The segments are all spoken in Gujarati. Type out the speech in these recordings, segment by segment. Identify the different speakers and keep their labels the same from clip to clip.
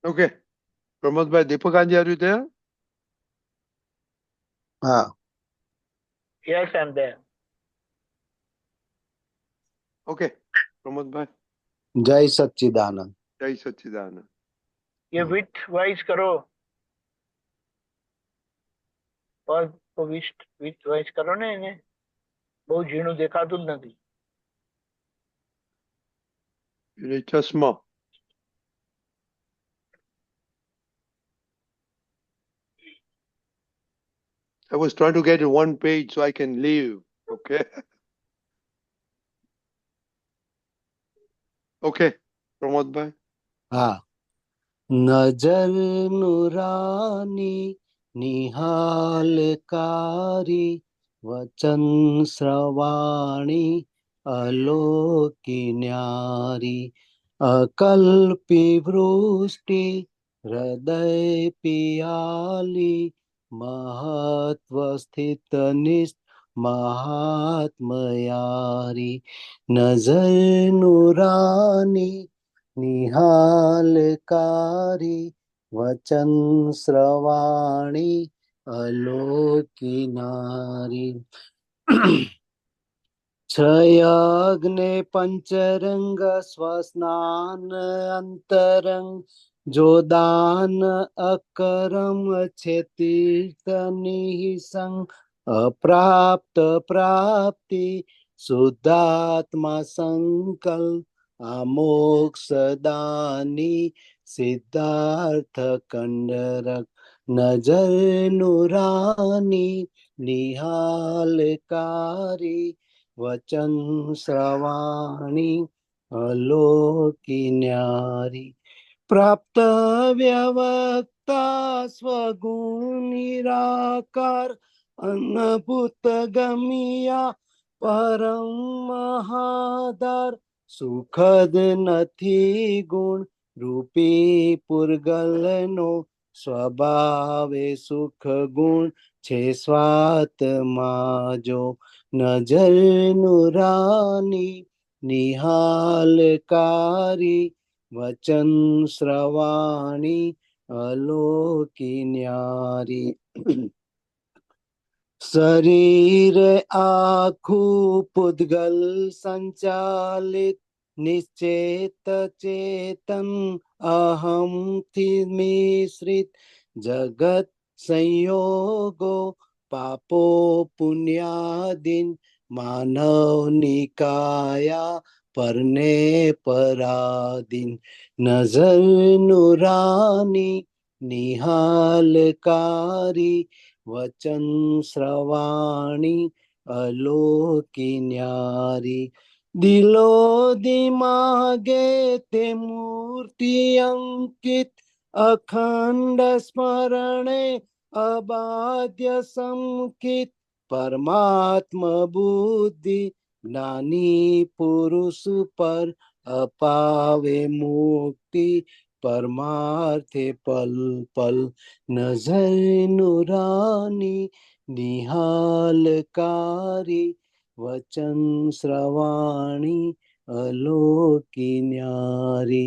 Speaker 1: Okay. Pramod bhai, Deepakanji, are you there?
Speaker 2: Yes, I'm there.
Speaker 1: Okay. Pramod bhai.
Speaker 3: जय सच्चिदानंद.
Speaker 1: Jai Sachidanand.
Speaker 2: ये विथ वाइज करो और વિથ વાઇઝ કરો ને એને બહુ ઝીણું દેખાતું જ નથી.
Speaker 1: You need chashma. I was trying to get in one page so I can leave. Okay. Okay. Pramod bhai.
Speaker 3: हाँ. नजर नुरानी निहालकारी वचन श्रवाणी अलोकी न्यारी अकल्पी वृष्टि हृदय पियाली महत्व स्थित निष्ठ महात्मयारी नजर नुरानी निहालकारी वचन श्रवाणी अलोकी नारी क्षयग्ने पंचरंग स्वस्नान अंतरंग जो दान अकरम छे तीर्थ निसंग अप्राप्त प्राप्ति शुद्धात्मा संकल्प अमोक्षदानी सिद्धार्थ कंडरक नजर नुरानी निहालकारी वचन श्रवाणी अलोकी न्यारी प्राप्त व्यवक्ता स्वगुण निराकार अनभूत गमिया परम महादार सुखद નથી ગુણ રૂપી પુરગલનો સ્વભાવે સુખ ગુણ છે સ્વાત્મા જો નજર નુરાની નિહાલકારી વચન શ્રવાણી અલોકી ન્યારી શરીર આખું પૂતગલ સંચાલિત નિશ્ચેત ચેતન અહમથી મિશ્રિત જગત સંયોગો પાપો પુણ્યાદિન માનવ નિકાયા પરને પરાધીન નજર નુરાની નિહાલકારી वचन श्रवाणी अलोकी न्यारी दिलो दिमागे ते मूर्ति अंकित अखंड स्मरणे अबाध्य संकित परमात्मा बुद्धि ज्ञानी पुरुष पर अपावे मुक्ति परमार्थे पल पल नजर नुरानी निहालकारी वचन श्रवाणी अलोकी न्यारी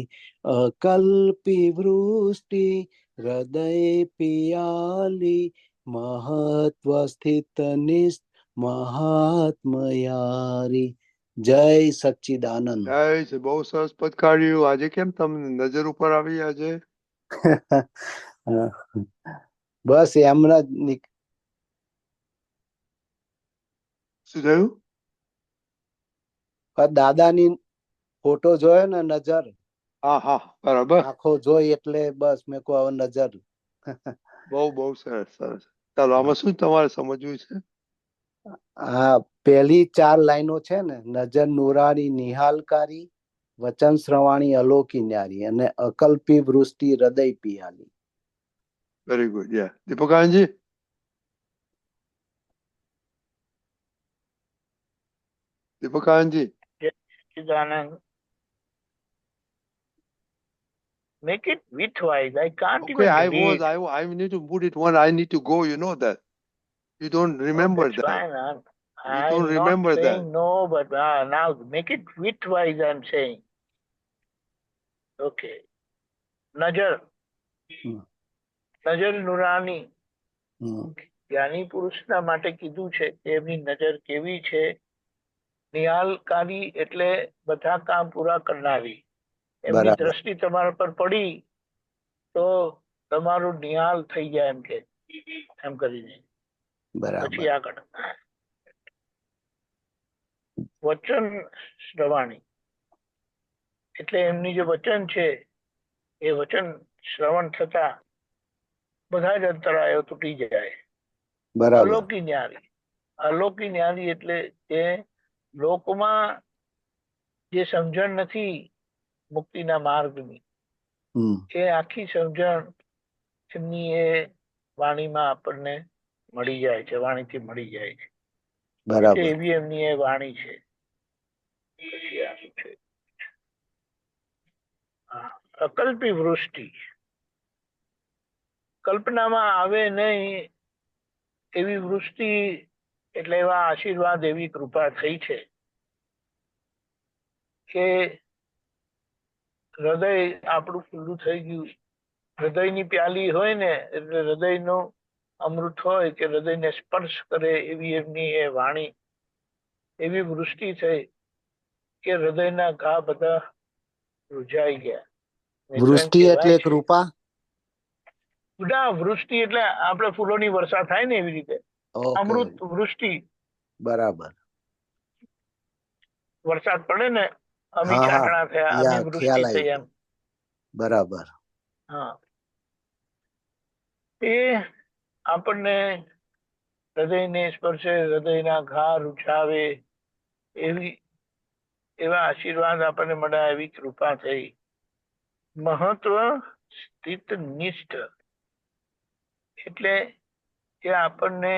Speaker 3: अकल्पी वृष्टि हृदय पियाली महत्व स्थित निष्ठ महात्मयारी જય સચ્ચિદાનંદ.
Speaker 1: જય છે. બહુ સરસ પદ કાઢ્યું. આજે કેમ તમને નજર ઉપર આવી આજે?
Speaker 3: બસ એમના
Speaker 1: શું થયું?
Speaker 3: દાદાની ફોટો જોયો ને નજર.
Speaker 1: હા હા બરાબર.
Speaker 3: આંખો જોઈ એટલે બસ મેં કહું હવે નજર.
Speaker 1: બહુ બહુ સરસ સરસ. ચાલો આમાં શું તમારે સમજવું છે?
Speaker 3: હા પહેલી 4 લાઈનો છે ને નજર નુરાની નિહાલકારી વચન શ્રવાણી અલોકી ન્યારી અને અકલ્પી વૃષ્ટિ હૃદય પિયાલી.
Speaker 1: Very good. યા દીપકાનજી. દીપકાનજી.
Speaker 2: Make it widthwise. I can't
Speaker 1: Okay,
Speaker 2: even
Speaker 1: I
Speaker 2: read.
Speaker 1: need to put it one. I need to go. You know that. You don't remember
Speaker 2: that's
Speaker 1: that.
Speaker 2: fine.
Speaker 1: You don't
Speaker 2: I'm
Speaker 1: remember
Speaker 2: not saying
Speaker 1: that.
Speaker 2: no, but now make it widthwise. I'm saying. Okay. Najar.
Speaker 3: હમ.
Speaker 2: નજર નુરાની
Speaker 3: હમ.
Speaker 2: જ્ઞાની પુરુષના માટે કીધું છે કે એમની નજર કેવી છે. નિહાલકારી એટલે બધા કામ પૂરા કરનારી. એમની
Speaker 3: બરાબર
Speaker 2: દ્રષ્ટિ તમારા પર પડી તો તમારું નિહાલ થઈ જાય એમ કરીને.
Speaker 3: બરાબર
Speaker 2: પછી આગળ વચન શ્રવાણી એટલે એમની જે વચન છે એ વચન શ્રવણ થતા બધા જ અંતરાયો તૂટી જાય.
Speaker 3: બરાબર
Speaker 2: અલૌકિક ન્યારી. અલૌકિક ન્યારી એટલે જે લોકમાં જે સમજણ નથી મુક્તિના માર્ગની,
Speaker 3: હમ.
Speaker 2: એ આખી સમજણ એમની એ વાણીમાં આપણને મળી જાય છે, વાણીથી મળી જાય છે. એટલે
Speaker 3: બરાબર
Speaker 2: એવી એમની એ વાણી છે. પછી આ શું છે? અકલ્પી વૃષ્ટિ કલ્પનામાં આવે નહીં એવી વૃષ્ટિ એટલે એવા આશીર્વાદ, એવી કૃપા થઈ છે કે હૃદય આપણું ખુલ્લું થઈ ગયું. હૃદયની પ્યાલી હોય ને એટલે હૃદયનું અમૃત હોય કે હૃદયને સ્પર્શ કરે એવી એમની એ વાણી, એવી વૃષ્ટિ થઈ કે હૃદયના ઘા બધા રૂઝાઈ ગયા. નહીં તો એમ
Speaker 3: વૃષ્ટિ એટલે
Speaker 2: કહેવાય છે
Speaker 3: કૃપા.
Speaker 2: વૃષ્ટિ એટલે આપણે ફૂલોની વર્ષા થાય ને એવી રીતે
Speaker 3: ઓકે
Speaker 2: અમૃત વૃષ્ટિ.
Speaker 3: બરાબર.
Speaker 2: વરસાદ પડે ને અમી
Speaker 3: હા હા
Speaker 2: છાંટણા થયા, અમી
Speaker 3: યા
Speaker 2: વૃષ્ટિ
Speaker 3: ખ્યાલ આવી
Speaker 2: થઈ એમ.
Speaker 3: ગયો. બરાબર
Speaker 2: હા, એ આપણને હૃદયને સ્પર્શે, હૃદયના ઘા રૂઝાવે એવા આશીર્વાદ આપણને મળ્યા, એવી કૃપા થઈ. મહત્વ સ્થિત નિષ્ઠ એટલે કે આપણને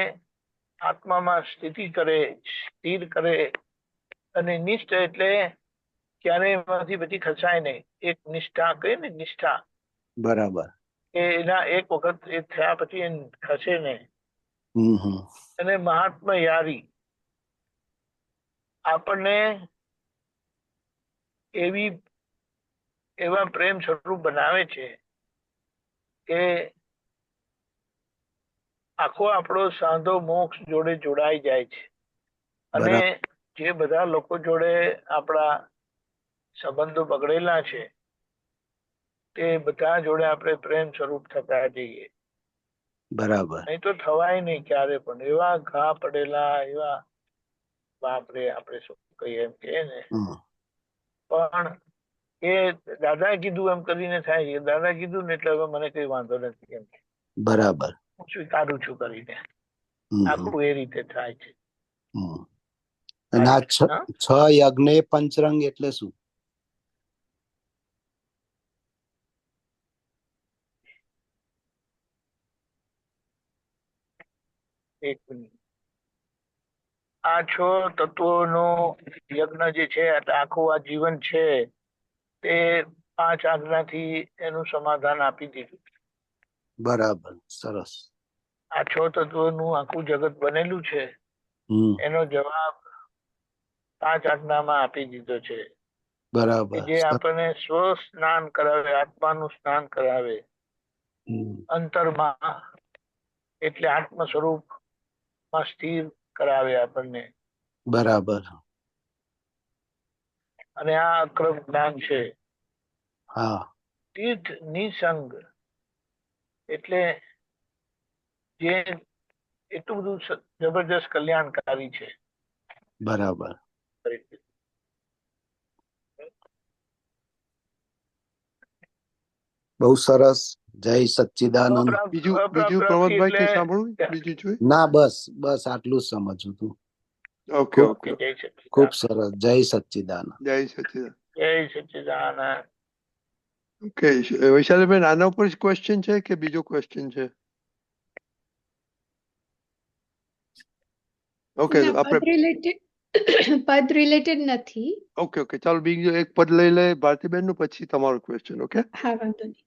Speaker 2: આત્મામાં સ્થિતિ કરે, સ્થિર કરે. અને નિષ્ઠ એટલે ક્યારેય એમાંથી બધી ખસાય નહીં. એક નિષ્ઠા કહે ને, નિષ્ઠા
Speaker 3: બરાબર.
Speaker 2: કે એના એક વખત એ થયા પછી એ ખસે નહીં.
Speaker 3: હમ હમ.
Speaker 2: અને મહાત્મા યારી આપણને એવા પ્રેમ સ્વરૂપ બનાવે છે કે આખો આપણો સાંધો મોક્ષ જોડે જોડાઈ જાય છે. અને
Speaker 3: બરાબર
Speaker 2: જે બધા લોકો જોડે આપણા સંબંધો બગડેલા છે તે બધા જોડે આપણે પ્રેમ સ્વરૂપ થતા જઈએ.
Speaker 3: બરાબર.
Speaker 2: નહીં તો થવાય નહીં ક્યારે પણ. એવા ઘા પડેલા, એવા બાપરે, આપણે શું કહીએ એમ કે ને.
Speaker 3: હમ.
Speaker 2: પણ એ દાદા કીધું એમ કરીને થાય છે. દાદા કીધું ને એટલે હવે મને કઈ વાંધો નથી એમ.
Speaker 3: બરાબર.
Speaker 2: હું સ્વીકારું છું કરીને.
Speaker 3: હમ હમ.
Speaker 2: આખું એ રીતે થાય છે.
Speaker 3: હમ. અને આ
Speaker 2: હા,
Speaker 3: છ યજ્ઞ પંચરંગ એટલે શું?
Speaker 2: એક મિનિટ. આ 6 તત્વોનો યજ્ઞ જે છે, એટલે આખું આ જીવન છે તે 5 આજ્ઞાથી એનું સમાધાન આપી દીધું.
Speaker 3: બરાબર. સરસ.
Speaker 2: આ 6 તત્વોનું આખું જગત બનેલું છે
Speaker 3: હમ.
Speaker 2: એનો જવાબ 5 આજ્ઞામાં આપી દીધો છે. કે
Speaker 3: બરાબર.
Speaker 2: જે આપણને સ્વ સ્નાન કરાવે, આત્માનું સ્નાન કરાવે
Speaker 3: હમ.
Speaker 2: અંતરમાં, એટલે આત્મ સ્વરૂપમાં સ્થિર કરાવે આપણને.
Speaker 3: બરાબર.
Speaker 2: અને આ અક્રમ જ્ઞાન છે.
Speaker 3: હા.
Speaker 2: તીર્થ નિસંગ એટલે જે એટલું બધું જબરજસ્ત કલ્યાણકારી છે.
Speaker 3: બરાબર. બહુ સરસ. જય સચ્ચિદાનંદ.
Speaker 1: બીજું
Speaker 2: અપ્રાપ્તિ
Speaker 1: પ્રમોદભાઈ
Speaker 2: એટલે
Speaker 1: કઈ સાંભળવું? બીજું જોઈએ?
Speaker 3: ના, બસ બસ આટલું જ સમજવું હતું.
Speaker 1: ઓકે
Speaker 3: ખૂબ
Speaker 1: ઓકે.
Speaker 2: જય
Speaker 3: ખૂબ
Speaker 2: સચ્ચિદાનંદ.
Speaker 3: સરસ. જય સચ્ચિદાનંદ.
Speaker 1: જય સચિદાન.
Speaker 2: જય સચ્ચિદાનંદ.
Speaker 1: ઓકે, વૈશાલીબેન, આના ઉપર જ ક્વેશ્ચન છે કે બીજો ક્વેશ્ચન છે? ઓકે,
Speaker 4: ના,
Speaker 1: આપણે
Speaker 4: પદ રિલેટેડ નથી.
Speaker 1: ઓકે ચાલો બીજું એક પદ લઈ લે ભારતીબેન નું, પછી તમારો ક્વેશ્ચન. ઓકે.
Speaker 4: હા, વાંધો નહીં.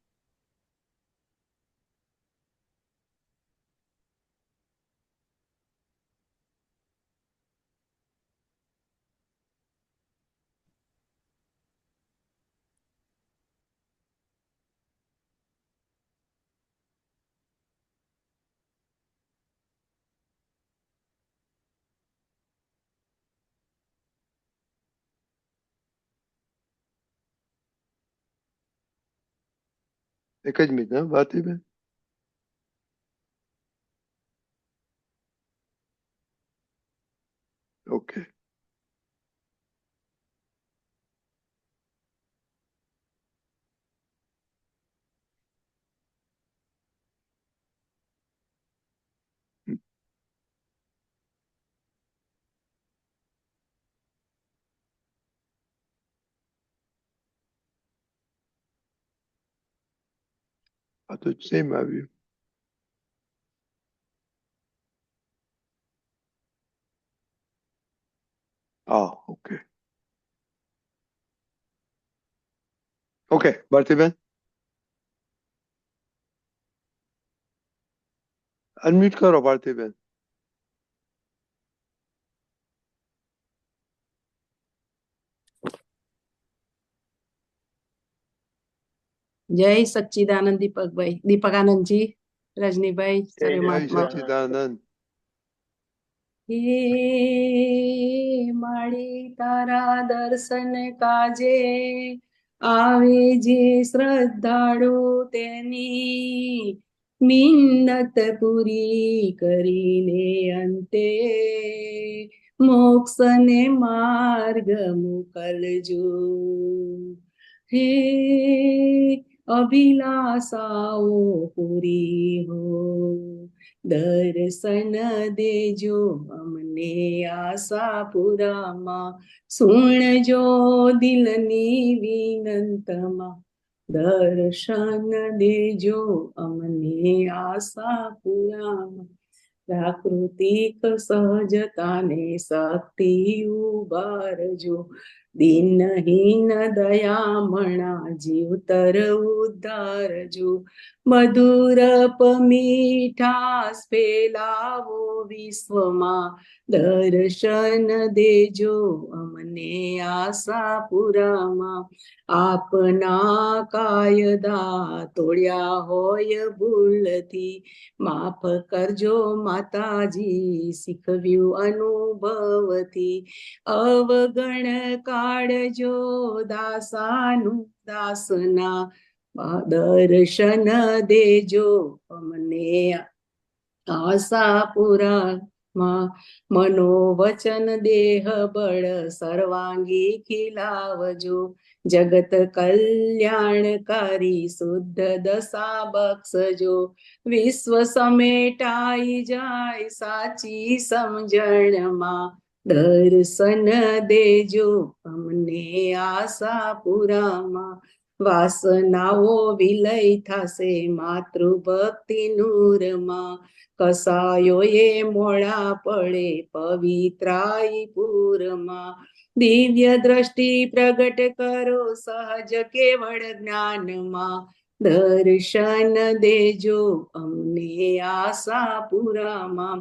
Speaker 1: એક જ મિનિટ, હા ભારતીબેન. ઓકે. આ તો સેમ આવ્યું. હા, ઓકે. ઓકે ભારતીબેન, અનમ્યુટ કરો ભારતીબેન.
Speaker 5: જય સચ્ચિદાનંદ દીપકભાઈ, દીપકાનંદજી, રજનીભાઈ,
Speaker 1: જય
Speaker 5: સર્વમાત્મા.
Speaker 1: સચ્ચિદાનંદ.
Speaker 5: હે માળી તારા દર્શન કાજે આવે જે શ્રદ્ધાળુ તેની મિન્નત પૂરી કરીને અંતે મોક્ષને માર્ગ મોકલજો. હે અભિલાષાઓ પૂરી હો, દર્શન દેજો અમને આશાપુરામાં, સુણજો દિલની વિનંતમાં, દર્શન દેજો અમને આશાપુરામાં. પ્રાકૃતિક સહજતાને શક્તિ ઉબારજો, દિનહીન દયામણા જીવતર ઉદ્ધારજો. મધુરપ મીઠાસ ફેલાવો વિશ્વમાં, દર્શન દેજો અમને આશાપુરામાં. આપના કાયદા તોડ્યા હોય ભૂલથી, માફ કરજો માતાજી શીખવ્યું અનુભવથી. અવગણ કાઢજો દાસાનું દાસના, દર્શન દેજો અમને આશાપુરામાં. મનોવચન દેહ બળ સર્વાંગી ખીલાવજો, જગત કલ્યાણકારી શુદ્ધ દશા બક્ષજો. વિશ્વ સમેટાઈ જાય સાચી સમજણમાં, દર્શન દેજો અમને આશાપુરામાં. વાસનાઓ વિલય થશે માતૃભક્તિ નૂરમાં, કસાયો એ મોડા પડે પવિત્રાઈ પૂરમાં. દિવ્ય દ્રષ્ટિ પ્રગટ કરો સહજ કેવળ જ્ઞાનમાં, દર્શન દેજો અમને આશાપુરામાં.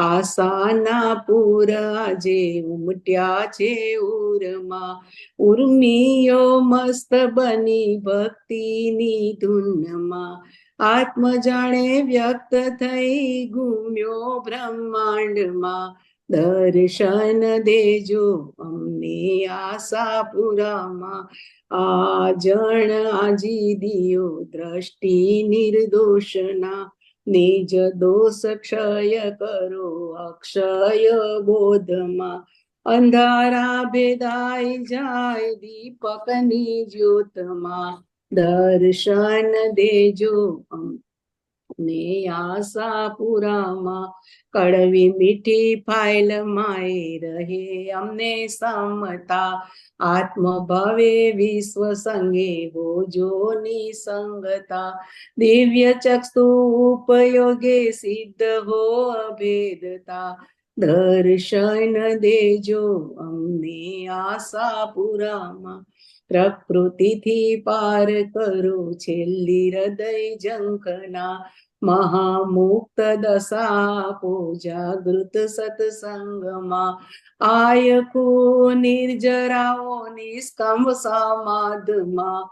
Speaker 5: આશાના પૂર આજે ઉમટ્યા છે ઉરમાં, ઉર્મિયો મસ્ત બની ભક્તિની ધૂનમાં. આત્મ જાણે વ્યક્ત થઈ ગુમ્યો બ્રહ્માંડમાં, દર્શન દેજો અમને આશાપુરામાં. આજણ આજી દિયો દ્રષ્ટિ નિર્દોષના, નિજ દોષ ક્ષય કરો અક્ષય બોધમાં. અંધારા ભેદાઈ જાય દીપકની જ્યોતમાં, દર્શન દેજો અમને આશાપુરામાં. કડવી મીઠી ફાઇલ માય રહે અમને સમતા, આત્મભાવે વિશ્વ સંગે હોજો નિસંગતા. દિવ્ય ચક્ષુ ઉપયોગે સિદ્ધ હો અભેદતા, દર્શન દેજો અમને આશાપુરામાં. પ્રકૃતિથી પાર કરો છેલ્લી હૃદય ઝંખના, મહામુક્ત દશા આપો જાગૃત સત્સંગમાં. આયકો નિર્જરાઓ નિષ્કંપ સમાધમાં,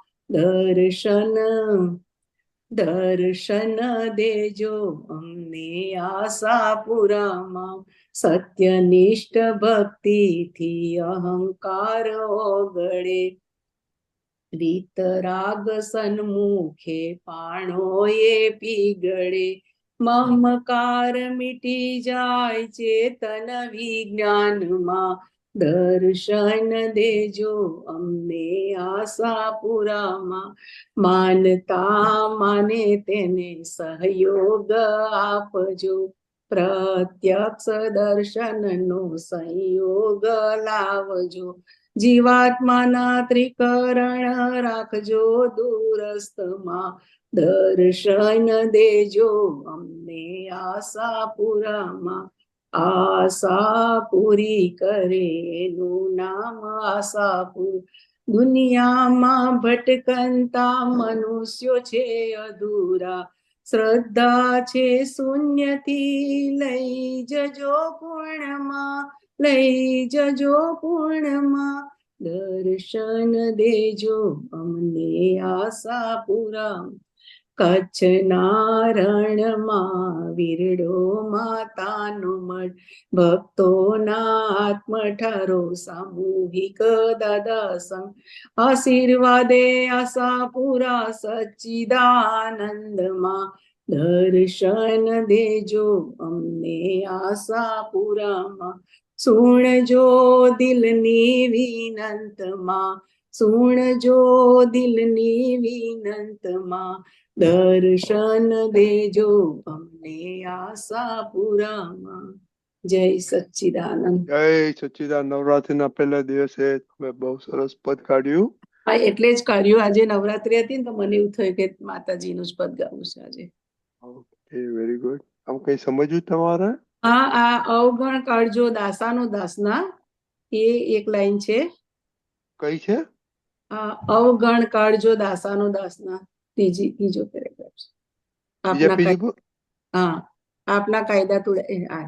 Speaker 5: દર્શન દેજો અમને આશાપુરામાં. સત્યનિષ્ઠ ભક્તિથી અહંકાર ઓગળે, વીતરાગ સન્મુખે પાણોએ પીગળે, મમકાર મીટી જાય ચેતન વિજ્ઞાનમાં, દર્શન દેજો અમને આશાપુરામાં, માનતા માને તેને સહયોગ આપજો, પ્રત્યક્ષ દર્શનનો સંયોગ લાવજો, જીવાત્માના ત્રિકરણ રાખજો દૂરસ્થમાં, દર્શન દેજો અમને આશાપુરામાં, આશા પૂરી કરે એનું નામ આશાપુર, દુનિયામાં ભટકંતા મનુષ્યો છે અધૂરા, શ્રદ્ધા છે શૂન્યથી લઈ જજો પૂર્ણમાં, લઈ જજો પૂર્ણમાં, દર્શન દેજો અમને આશાપુરા, કચ્છના રણમાં વીરડો માતાનો મઢ, ભક્તોના આત્મઠારો સામૂહિક દાદા સંગ, આશીર્વાદે આશાપુરા સચ્ચિદાનંદમાં, દર્શન દેજો અમને આશાપુરામાં, સુણજો દિલની વિનંતમાં, સુણજો દિલની વિનંતમાં, દર્શન દેજો અમને આશાપુરામાં. જય સચ્ચિદાનંદ.
Speaker 1: જય સચ્ચિદાનંદ. નવરાત્રીના પહેલા દિવસે તમે બહુ સરસ પદ કાઢ્યું.
Speaker 5: હા, એટલે જ કાઢ્યું. આજે નવરાત્રી હતી ને તો મને એવું થયું કે માતાજીનું જ પદ ગાવું છે આજે.
Speaker 1: Okay, very good. આમ કઈ સમજ્યું તમારે?
Speaker 5: હા, આ અવગણ કાઢજો દાસાનો દાસના એ એક લાઈન છે.
Speaker 1: કઈ છે?
Speaker 5: આ અવગણ કાઢજો દાસાનો દાસના ત્રીજો પેરેગ્રાફ છે.
Speaker 1: બીજા પેજ ઉપર?
Speaker 5: હા, આપના કાયદા તોડ્યા.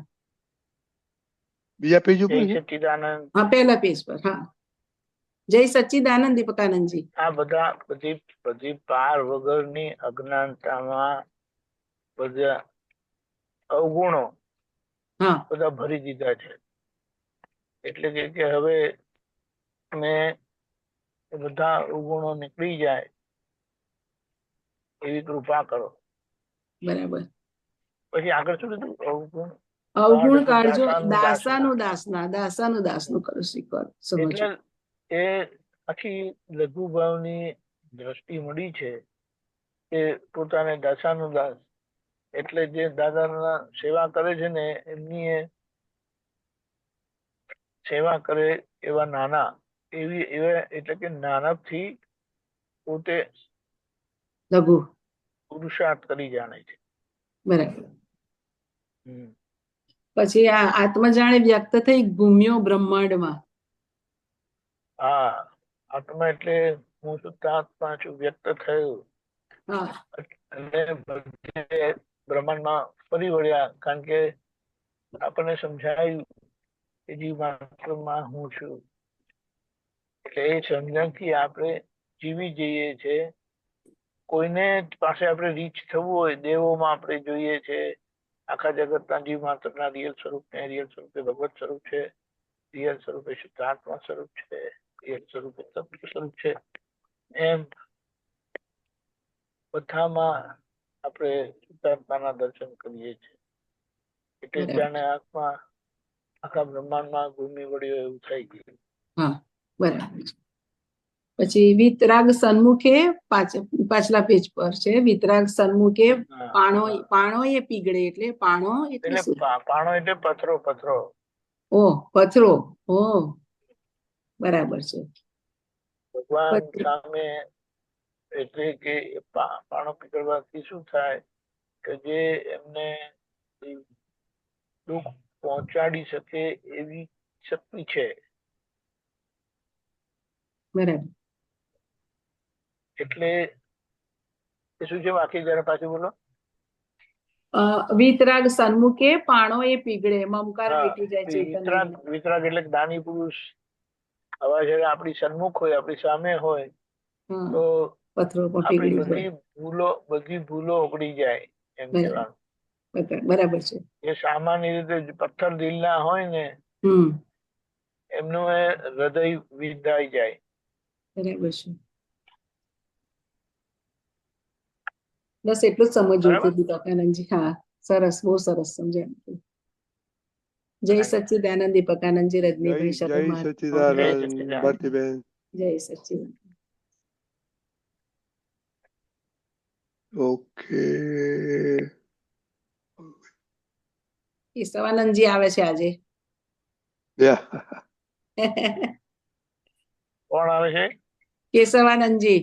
Speaker 1: બીજા પેજ ઉપર
Speaker 2: જય
Speaker 1: છે?
Speaker 2: સચ્ચિદાનંદ.
Speaker 5: હા, પહેલા પેજ પર. હા, જય સચ્ચિદાનંદ દીપકાનંદજી.
Speaker 2: આ બધી પાર વગરની અજ્ઞાનતામાં બધા અવગુણો
Speaker 5: હા,
Speaker 2: બધા ભરી દીધા છે. એટલે કે હવે મેં બધા અવગુણો નીકળી જાય એવી કૃપા કરો.
Speaker 5: બરાબર.
Speaker 2: પછી આગળ શું કીધું? અવગુણ
Speaker 5: અવગુણ કાઢજો
Speaker 2: દાસાનું
Speaker 5: દાસાનું દાસનું કરો શીખવાનું સમજો.
Speaker 2: એટલે એ આખી લઘુભાવની દ્રષ્ટિ મળી છે કે પોતાને દાસાનું દાસ એટલે જે દાદાના સેવા કરે છે ને એમની એ સેવા કરે એવા નાના એવા એટલે કે નાનકથી પોતે
Speaker 5: લઘુ.
Speaker 2: પુરુષાર્થ કરી જાણે છે.
Speaker 5: બરાબર. પછી આ આત્મજાણે વ્યક્ત થઈ ઘૂમ્યો બ્રહ્માંડમાં.
Speaker 2: હા, આત્મા એટલે હું શુદ્ધાત્મા છું, વ્યક્ત થયું
Speaker 5: હા,
Speaker 2: અને બધે બ્રહ્માંડમાં ફરી વળ્યા. કારણ કે આપણને સમજાયું કે જીવ માત્રમાં હું છું. એટલે એ સમજણથી આપણે જીવી જઈએ છે. કોઈને પાસે આપણે રીચ થવું હોય, દેવોમાં આપણે જોઈએ છે આખા જગતના જીવ માત્રના રિયલ સ્વરૂપને, રિયલ સ્વરૂપે ભગવત સ્વરૂપ છે, રિયલ સ્વરૂપે શુદ્ધાત્મા સ્વરૂપ છે, રિયલ સ્વરૂપે તત્વ સ્વરૂપ છે. એમ બધામાં આપણે શુદ્ધાત્માના દર્શન કરીએ છીએ. એટલે જાણે આત્મા આખા બ્રહ્માંડમાં ઘૂમી વળ્યો એવું થઈ ગયું.
Speaker 5: હા, બરાબર. પછી વિતરાગ સન્મુખે પાછલા પેજ પર છે. વિતરાગ સન્મુખે પાણોએ પીગળે. એટલે પાણો એટલે શું?
Speaker 2: પાણો એટલે પથરો.
Speaker 5: પથરો. બરાબર છે.
Speaker 2: ભગવાન સામે એટલે કે પાણો પીગળવાથી શું થાય કે જે એમને દુઃખ પહોંચાડી શકે એવી શક્તિ છે.
Speaker 5: બરાબર.
Speaker 2: એટલે શું છે બાકી? જરા પાછું બોલો.
Speaker 5: વિતરાગ સન્મુખે પાણોએ પીગળે, મમકાર મીટી જાય છે.
Speaker 2: વિતરાગ એટલે દાની પુરુષ આવા જયારે આપણી સન્મુખ હોય, આપણી સામે હોય તો
Speaker 5: પથરો
Speaker 2: આપણી બધી ભૂલો ઓગળી જાય એમ કહેવાનું.
Speaker 5: બરાબર છે.
Speaker 2: એ સામાન્ય રીતે પથ્થર દિલના હોય ને એમનું એ હૃદય વિંધાઈ જાય.
Speaker 5: બરાબર છે. બસ એટલું જ સમજવું હતું
Speaker 2: બરાબર.
Speaker 5: દીપકાનંદજી. હા, સરસ, બહુ સરસ સમજાયું. જય સચ્ચિદાનંદ દીપકાનંદજી,
Speaker 1: જય
Speaker 5: રજનીભાઈ,
Speaker 1: જય
Speaker 5: શર્મા.
Speaker 1: સચ્ચિદાનંદ ભારતીબેન.
Speaker 5: જય સચ્ચિદાનંદ.
Speaker 1: ઓકે.
Speaker 5: કેશવાનંદજી આવે છે આજે.
Speaker 1: યા
Speaker 2: કોણ આવે છે?
Speaker 5: કેશવાનંદજી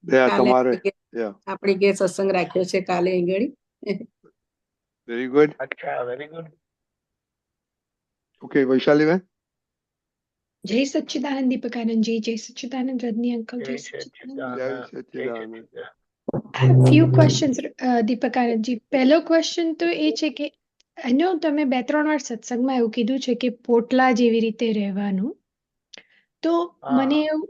Speaker 1: યા
Speaker 5: કાલે
Speaker 1: તમારે યા
Speaker 5: આપણે ઘેર સત્સંગ રાખ્યો છે કાલે આગળ.
Speaker 1: Very good.
Speaker 2: અચ્છા, વેરી ગુડ.
Speaker 1: ઓકે વૈશાલીબેન.
Speaker 4: જય સચ્ચિદાનંદ દીપકાનંદજી, જય સચ્ચિદાનંદ રજની અંકલ,
Speaker 2: જય
Speaker 4: જય સચ્ચિદાનંદ.
Speaker 1: જય
Speaker 2: સચ્ચિદાનંદ. જય
Speaker 1: સચ્ચિદાનંદ.
Speaker 2: સચ્ચિદાનંદ.
Speaker 4: I have few questions, દીપકાનંદજી. પહેલો ક્વેશ્ચન તો એ છે કે એનો તમે 2-3 વાર સત્સંગમાં એવું કીધું છે કે પોટલા જેવી રીતે રહેવાનું. તો
Speaker 2: હા.
Speaker 4: મને એવું